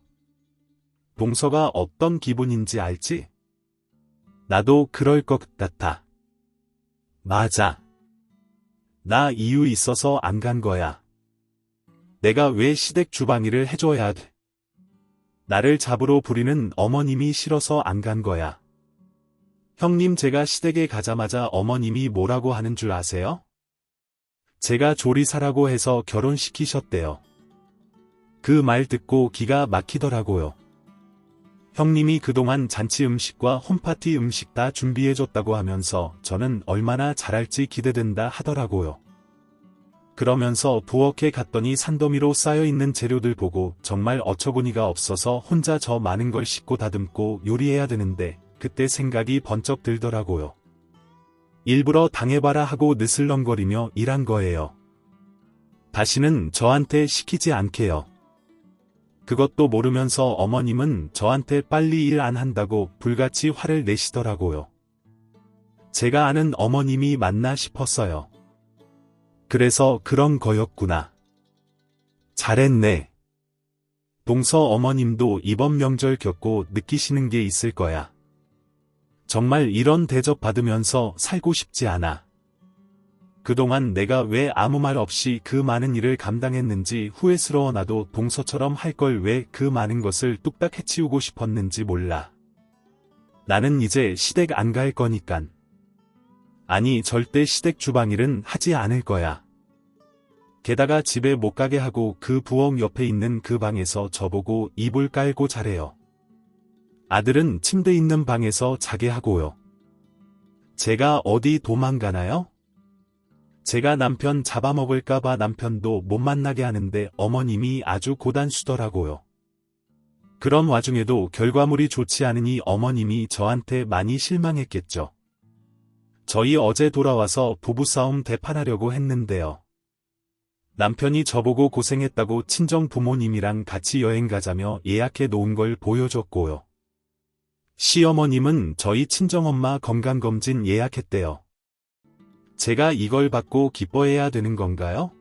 동서가 어떤 기분인지 알지? 나도 그럴 것 같아. 맞아. 나 이유 있어서 안 간 거야. 내가 왜 시댁 주방일을 해줘야 돼? 나를 잡으러 부리는 어머님이 싫어서 안 간 거야. 형님, 제가 시댁에 가자마자 어머님이 뭐라고 하는 줄 아세요? 제가 조리사라고 해서 결혼시키셨대요. 그 말 듣고 기가 막히더라고요. 형님이 그동안 잔치 음식과 홈파티 음식 다 준비해줬다고 하면서 저는 얼마나 잘할지 기대된다 하더라고요. 그러면서 부엌에 갔더니 산더미로 쌓여있는 재료들 보고 정말 어처구니가 없어서 혼자 저 많은 걸 씻고 다듬고 요리해야 되는데 그때 생각이 번쩍 들더라고요. 일부러 당해봐라 하고 느슬렁거리며 일한 거예요. 다시는 저한테 시키지 않게요. 그것도 모르면서 어머님은 저한테 빨리 일 안 한다고 불같이 화를 내시더라고요. 제가 아는 어머님이 맞나 싶었어요. 그래서 그런 거였구나. 잘했네. 동서 어머님도 이번 명절 겪고 느끼시는 게 있을 거야. 정말 이런 대접 받으면서 살고 싶지 않아. 그동안 내가 왜 아무 말 없이 그 많은 일을 감당했는지 후회스러워. 나도 동서처럼 할 걸 왜 그 많은 것을 뚝딱 해치우고 싶었는지 몰라. 나는 이제 시댁 안 갈 거니깐. 아니, 절대 시댁 주방일은 하지 않을 거야. 게다가 집에 못 가게 하고 그 부엌 옆에 있는 그 방에서 저보고 이불 깔고 자래요. 아들은 침대 있는 방에서 자게 하고요. 제가 어디 도망가나요? 제가 남편 잡아먹을까봐 남편도 못 만나게 하는데 어머님이 아주 고단수더라고요. 그런 와중에도 결과물이 좋지 않으니 어머님이 저한테 많이 실망했겠죠. 저희 어제 돌아와서 부부싸움 대판하려고 했는데요. 남편이 저보고 고생했다고 친정 부모님이랑 같이 여행 가자며 예약해 놓은 걸 보여줬고요. 시어머님은 저희 친정엄마 건강검진 예약했대요. 제가 이걸 받고 기뻐해야 되는 건가요?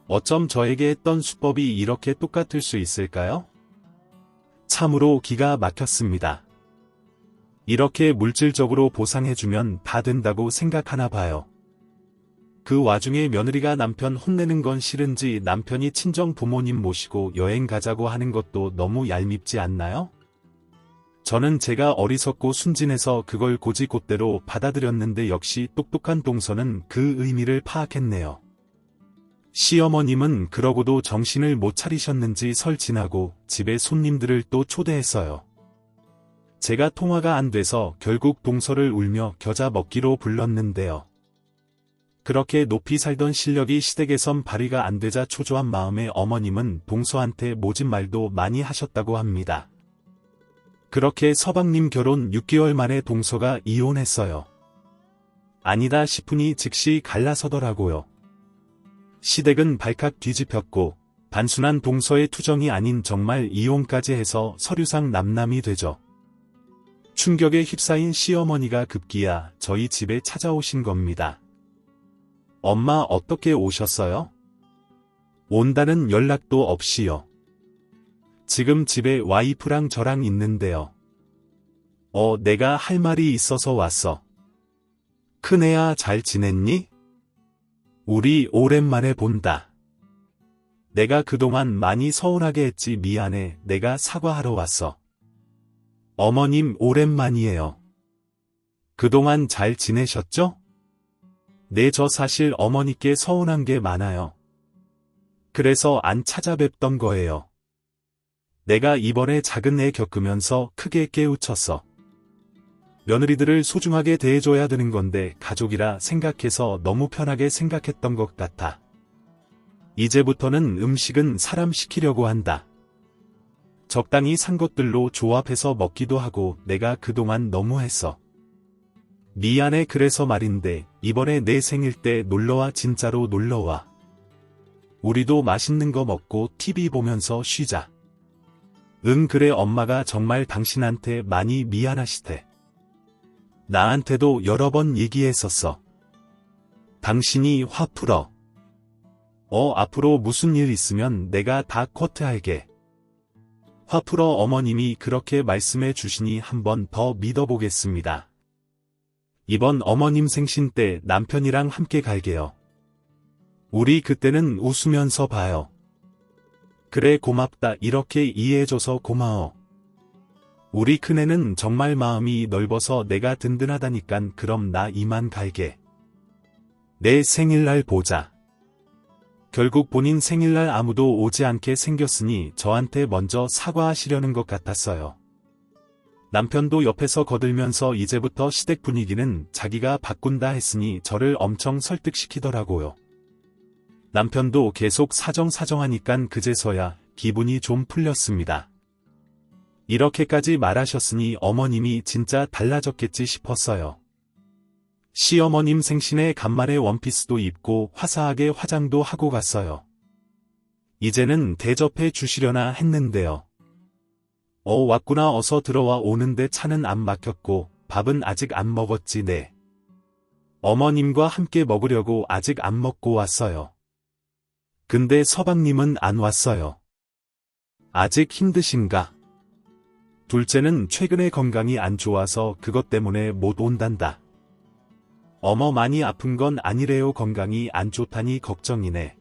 어쩜 저에게 했던 수법이 이렇게 똑같을 수 있을까요? 참으로 기가 막혔습니다. 이렇게 물질적으로 보상해주면 다 된다고 생각하나 봐요. 그 와중에 며느리가 남편 혼내는 건 싫은지 남편이 친정 부모님 모시고 여행 가자고 하는 것도 너무 얄밉지 않나요? 저는 제가 어리석고 순진해서 그걸 고지곧대로 받아들였는데 역시 똑똑한 동서는 그 의미를 파악했네요. 시어머님은 그러고도 정신을 못 차리셨는지 설 지나고 집에 손님들을 또 초대했어요. 제가 통화가 안 돼서 결국 동서를 울며 겨자 먹기로 불렀는데요. 그렇게 높이 살던 실력이 시댁에선 발휘가 안 되자 초조한 마음에 어머님은 동서한테 모진 말도 많이 하셨다고 합니다. 그렇게 서방님 결혼 6개월 만에 동서가 이혼했어요. 아니다 싶으니 즉시 갈라서더라고요. 시댁은 발칵 뒤집혔고 단순한 동서의 투정이 아닌 정말 이혼까지 해서 서류상 남남이 되죠. 충격에 휩싸인 시어머니가 급기야 저희 집에 찾아오신 겁니다. 엄마 어떻게 오셨어요? 온다는 연락도 없이요. 지금 집에 와이프랑 저랑 있는데요. 내가 할 말이 있어서 왔어. 큰애야 잘 지냈니? 우리 오랜만에 본다. 내가 그동안 많이 서운하게 했지 미안해. 내가 사과하러 왔어. 어머님 오랜만이에요. 그동안 잘 지내셨죠? 네, 저 사실 어머니께 서운한 게 많아요. 그래서 안 찾아뵙던 거예요. 내가 이번에 작은 애 겪으면서 크게 깨우쳤어. 며느리들을 소중하게 대해줘야 되는 건데 가족이라 생각해서 너무 편하게 생각했던 것 같아. 이제부터는 음식은 사람 시키려고 한다. 적당히 산 것들로 조합해서 먹기도 하고 내가 그동안 너무했어. 미안해. 그래서 말인데 이번에 내 생일 때 놀러와. 진짜로 놀러와. 우리도 맛있는 거 먹고 TV 보면서 쉬자. 응 그래. 엄마가 정말 당신한테 많이 미안하시대. 나한테도 여러 번 얘기했었어. 당신이 화 풀어. 앞으로 무슨 일 있으면 내가 다 커트할게. 화 풀어. 어머님이 그렇게 말씀해 주시니 한 번 더 믿어보겠습니다. 이번 어머님 생신 때 남편이랑 함께 갈게요. 우리 그때는 웃으면서 봐요. 그래 고맙다. 이렇게 이해해줘서 고마워. 우리 큰애는 정말 마음이 넓어서 내가 든든하다니깐. 그럼 나 이만 갈게. 내 생일날 보자. 결국 본인 생일날 아무도 오지 않게 생겼으니 저한테 먼저 사과하시려는 것 같았어요. 남편도 옆에서 거들면서 이제부터 시댁 분위기는 자기가 바꾼다 했으니 저를 엄청 설득시키더라고요. 남편도 계속 사정하니깐 그제서야 기분이 좀 풀렸습니다. 이렇게까지 말하셨으니 어머님이 진짜 달라졌겠지 싶었어요. 시어머님 생신에 간만에 원피스도 입고 화사하게 화장도 하고 갔어요. 이제는 대접해 주시려나 했는데요. 왔구나. 어서 들어와. 오는데 차는 안 막혔고 밥은 아직 안 먹었지. 네. 어머님과 함께 먹으려고 아직 안 먹고 왔어요. 근데 서방님은 안 왔어요. 아직 힘드신가? 둘째는 최근에 건강이 안 좋아서 그것 때문에 못 온단다. 어머 많이 아픈 건 아니래요. 건강이 안 좋다니 걱정이네.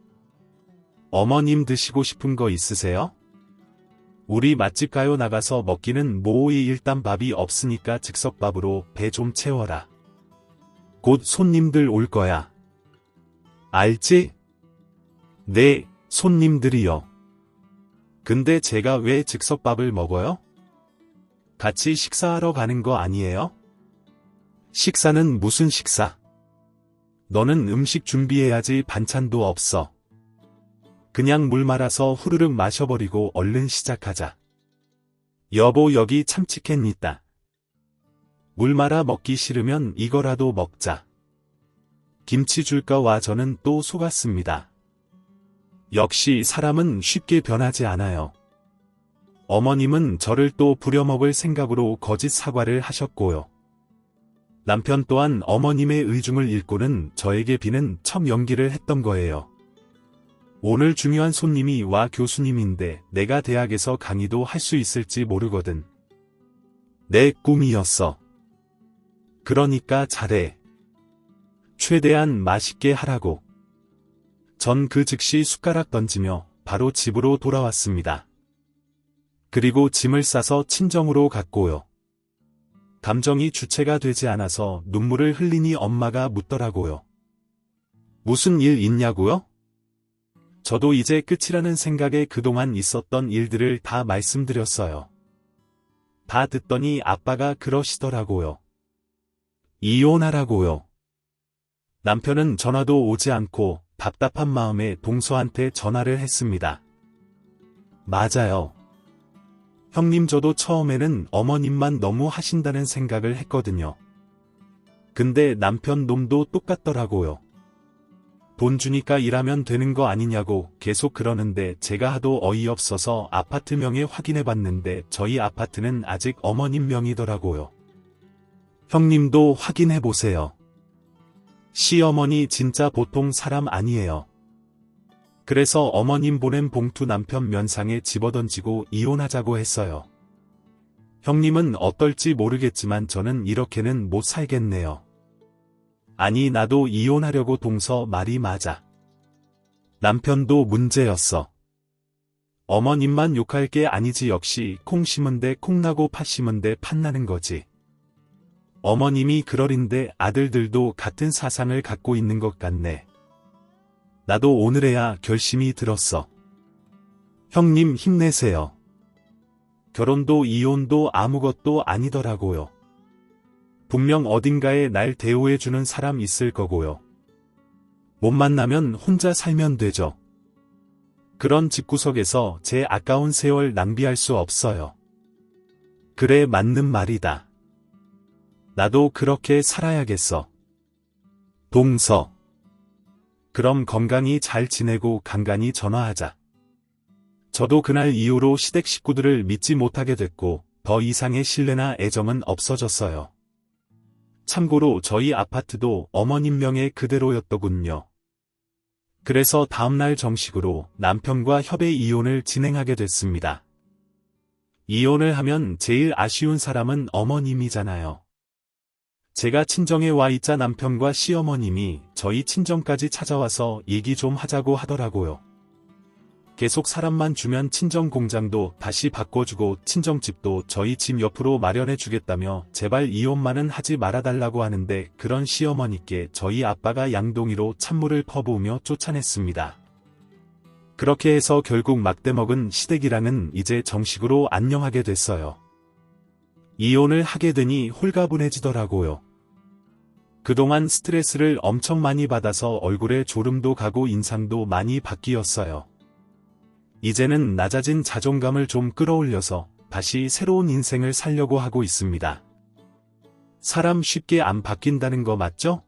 어머님 드시고 싶은 거 있으세요? 우리 맛집 가요. 나가서 먹기는 뭐이. 일단 밥이 없으니까 즉석밥으로 배 좀 채워라. 곧 손님들 올 거야. 알지? 네, 손님들이요. 근데 제가 왜 즉석밥을 먹어요? 같이 식사하러 가는 거 아니에요? 식사는 무슨 식사? 너는 음식 준비해야지. 반찬도 없어. 그냥 물 말아서 후루룩 마셔버리고 얼른 시작하자. 여보 여기 참치캔 있다. 물 말아 먹기 싫으면 이거라도 먹자. 김치 줄까? 와 저는 또 속았습니다. 역시 사람은 쉽게 변하지 않아요. 어머님은 저를 또 부려먹을 생각으로 거짓 사과를 하셨고요. 남편 또한 어머님의 의중을 읽고는 저에게 비는 척 연기를 했던 거예요. 오늘 중요한 손님이 와. 교수님인데 내가 대학에서 강의도 할 수 있을지 모르거든. 내 꿈이었어. 그러니까 잘해. 최대한 맛있게 하라고. 전 그 즉시 숟가락 던지며 바로 집으로 돌아왔습니다. 그리고 짐을 싸서 친정으로 갔고요. 감정이 주체가 되지 않아서 눈물을 흘리니 엄마가 묻더라고요. 무슨 일 있냐고요? 저도 이제 끝이라는 생각에 그동안 있었던 일들을 다 말씀드렸어요. 다 듣더니 아빠가 그러시더라고요. 이혼하라고요. 남편은 전화도 오지 않고 답답한 마음에 동서한테 전화를 했습니다. 맞아요. 형님 저도 처음에는 어머님만 너무 하신다는 생각을 했거든요. 근데 남편 놈도 똑같더라고요. 돈 주니까 일하면 되는 거 아니냐고 계속 그러는데 제가 하도 어이없어서 아파트 명의 확인해봤는데 저희 아파트는 아직 어머님 명이더라고요. 형님도 확인해보세요. 시어머니 진짜 보통 사람 아니에요. 그래서 어머님 보낸 봉투 남편 면상에 집어던지고 이혼하자고 했어요. 형님은 어떨지 모르겠지만 저는 이렇게는 못 살겠네요. 아니 나도 이혼하려고. 동서 말이 맞아. 남편도 문제였어. 어머님만 욕할 게 아니지. 역시 콩 심은데 콩나고 팥 심은데 팥나는 거지. 어머님이 그러린데 아들들도 같은 사상을 갖고 있는 것 같네. 나도 오늘에야 결심이 들었어. 형님 힘내세요. 결혼도 이혼도 아무것도 아니더라고요. 분명 어딘가에 날 대우해주는 사람 있을 거고요. 못 만나면 혼자 살면 되죠. 그런 집구석에서 제 아까운 세월 낭비할 수 없어요. 그래 맞는 말이다. 나도 그렇게 살아야겠어. 동서. 그럼 건강히 잘 지내고 간간히 전화하자. 저도 그날 이후로 시댁 식구들을 믿지 못하게 됐고 더 이상의 신뢰나 애정은 없어졌어요. 참고로 저희 아파트도 어머님 명의 그대로였더군요. 그래서 다음날 정식으로 남편과 협의 이혼을 진행하게 됐습니다. 이혼을 하면 제일 아쉬운 사람은 어머님이잖아요. 제가 친정에 와 있자 남편과 시어머님이 저희 친정까지 찾아와서 얘기 좀 하자고 하더라고요. 계속 사람만 주면 친정 공장도 다시 바꿔주고 친정집도 저희 집 옆으로 마련해주겠다며 제발 이혼만은 하지 말아달라고 하는데 그런 시어머니께 저희 아빠가 양동이로 찬물을 퍼부으며 쫓아냈습니다. 그렇게 해서 결국 막대먹은 시댁이랑은 이제 정식으로 안녕하게 됐어요. 이혼을 하게 되니 홀가분해지더라고요. 그동안 스트레스를 엄청 많이 받아서 얼굴에 졸음도 가고 인상도 많이 바뀌었어요. 이제는 낮아진 자존감을 좀 끌어올려서 다시 새로운 인생을 살려고 하고 있습니다. 사람 쉽게 안 바뀐다는 거 맞죠?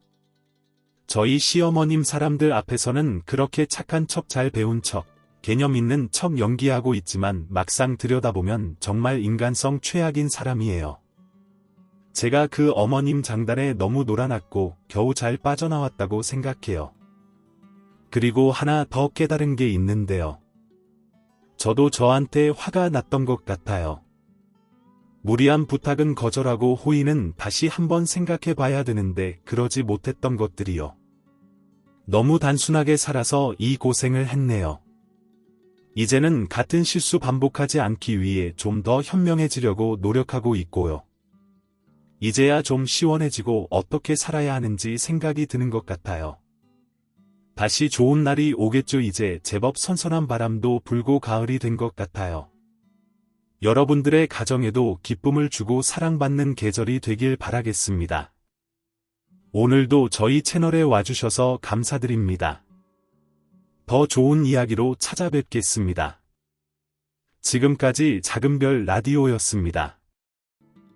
저희 시어머님 사람들 앞에서는 그렇게 착한 척 잘 배운 척, 개념 있는 척 연기하고 있지만 막상 들여다보면 정말 인간성 최악인 사람이에요. 제가 그 어머님 장단에 너무 놀아났고 겨우 잘 빠져나왔다고 생각해요. 그리고 하나 더 깨달은 게 있는데요. 저도 저한테 화가 났던 것 같아요. 무리한 부탁은 거절하고 호의는 다시 한번 생각해 봐야 되는데 그러지 못했던 것들이요. 너무 단순하게 살아서 이 고생을 했네요. 이제는 같은 실수 반복하지 않기 위해 좀 더 현명해지려고 노력하고 있고요. 이제야 좀 시원해지고 어떻게 살아야 하는지 생각이 드는 것 같아요. 다시 좋은 날이 오겠죠. 이제 제법 선선한 바람도 불고 가을이 된 것 같아요. 여러분들의 가정에도 기쁨을 주고 사랑받는 계절이 되길 바라겠습니다. 오늘도 저희 채널에 와주셔서 감사드립니다. 더 좋은 이야기로 찾아뵙겠습니다. 지금까지 작은별 라디오였습니다.